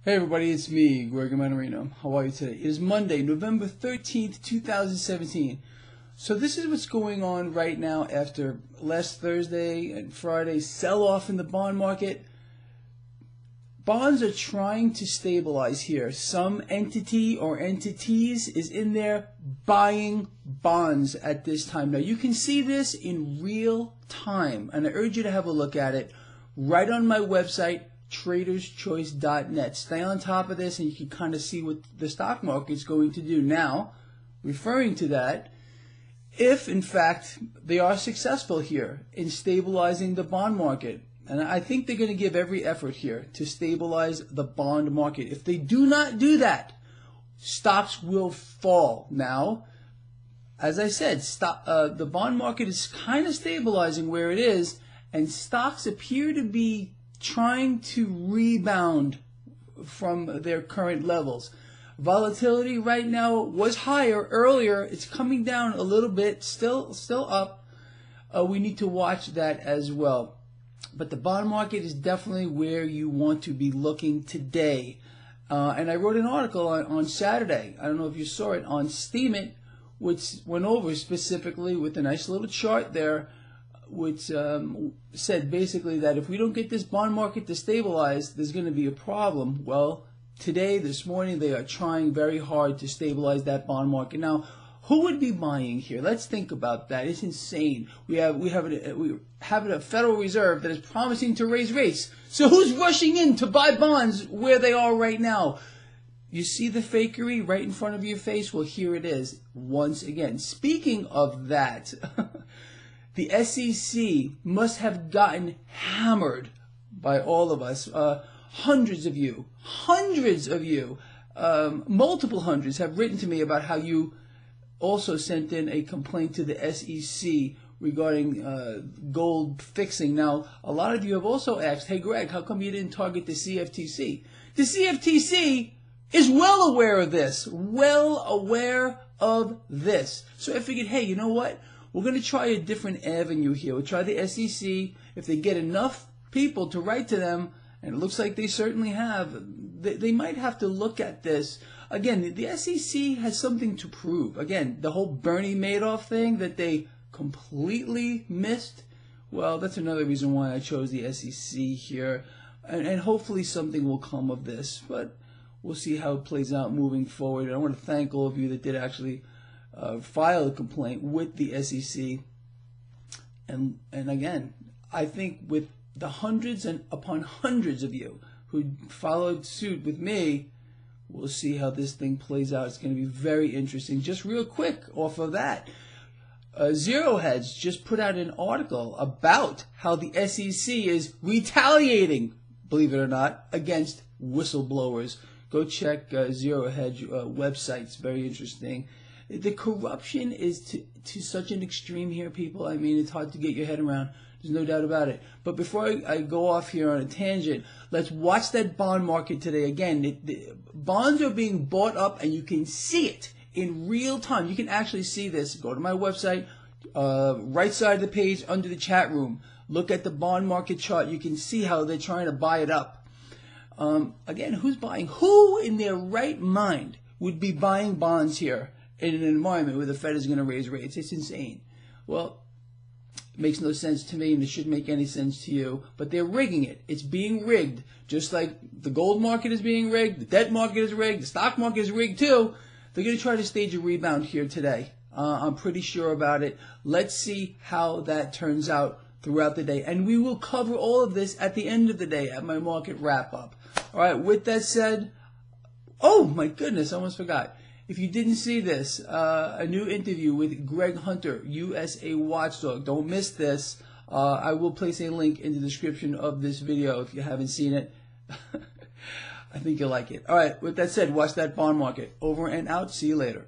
Hey everybody, it's me, Greg Manarino. How are you today? It is Monday, November 13th, 2017. So this is what's going on right now after last Thursday and Friday's sell-off in the bond market. Bonds are trying to stabilize here. Some entity or entities is in there buying bonds at this time. Now you can see this in real time, and I urge you to have a look at it right on my website, traderschoice.net. Stay on top of this and you can kind of see what the stock market's going to do. Now, referring to that, if in fact they are successful here in stabilizing the bond market, and I think they're going to give every effort here to stabilize the bond market. If they do not do that, stocks will fall. Now, as I said, the bond market is kind of stabilizing where it is, and stocks appear to be trying to rebound from their current levels. Volatility right now was higher earlier. It's coming down a little bit, still up. We need to watch that as well. But the bond market is definitely where you want to be looking today. And I wrote an article on Saturday, I don't know if you saw it, on Steam It, which went over specifically with a nice little chart there, which said basically that if we don't get this bond market to stabilize, there's going to be a problem. Well, today, this morning, they are trying very hard to stabilize that bond market. Now, who would be buying here? Let's think about that. It's insane. We have a Federal Reserve that is promising to raise rates. So who's rushing in to buy bonds where they are right now? You see the fakery right in front of your face? Well, here it is once again. Speaking of that, the SEC must have gotten hammered by all of us. Hundreds of you, multiple hundreds have written to me about how you also sent in a complaint to the SEC regarding gold fixing. Now, a lot of you have also asked, hey Greg, how come you didn't target the CFTC? The CFTC is well aware of this, So I figured, hey, you know what? We're going to try a different avenue here. We'll try the SEC. If they get enough people to write to them, and it looks like they certainly have, they might have to look at this. Again, the SEC has something to prove. Again, the whole Bernie Madoff thing that they completely missed, well, that's another reason why I chose the SEC here. And hopefully something will come of this. But we'll see how it plays out moving forward. And I want to thank all of you that did actually file a complaint with the SEC. And again, I think with the hundreds and upon hundreds of you who followed suit with me, we'll see how this thing plays out. It's going to be very interesting. Just real quick off of that, Zero Hedge just put out an article about how the SEC is retaliating, believe it or not, against whistleblowers. Go check Zero Hedge website. It's very interesting. The corruption is to such an extreme here, people. I mean, it's hard to get your head around. There's no doubt about it. But before I go off here on a tangent, let's watch that bond market today. Again, the bonds are being bought up, and you can see it in real time. You can actually see this. Go to my website, right side of the page under the chat room. Look at the bond market chart. You can see how they're trying to buy it up. Again, who's buying? Who in their right mind would be buying bonds here in an environment where the Fed is going to raise rates? It's insane. Well, it makes no sense to me, and it shouldn't make any sense to you. But they're rigging it. It's being rigged, just like the gold market is being rigged, the debt market is rigged, the stock market is rigged too. They're going to try to stage a rebound here today. I'm pretty sure about it. Let's see how that turns out throughout the day. And we will cover all of this at the end of the day at my market wrap-up. All right, with that said, oh my goodness, I almost forgot. If you didn't see this, a new interview with Greg Hunter, USA Watchdog. Don't miss this. I will place a link in the description of this video if you haven't seen it. I think you'll like it. All right, with that said, watch that bond market. Over and out. See you later.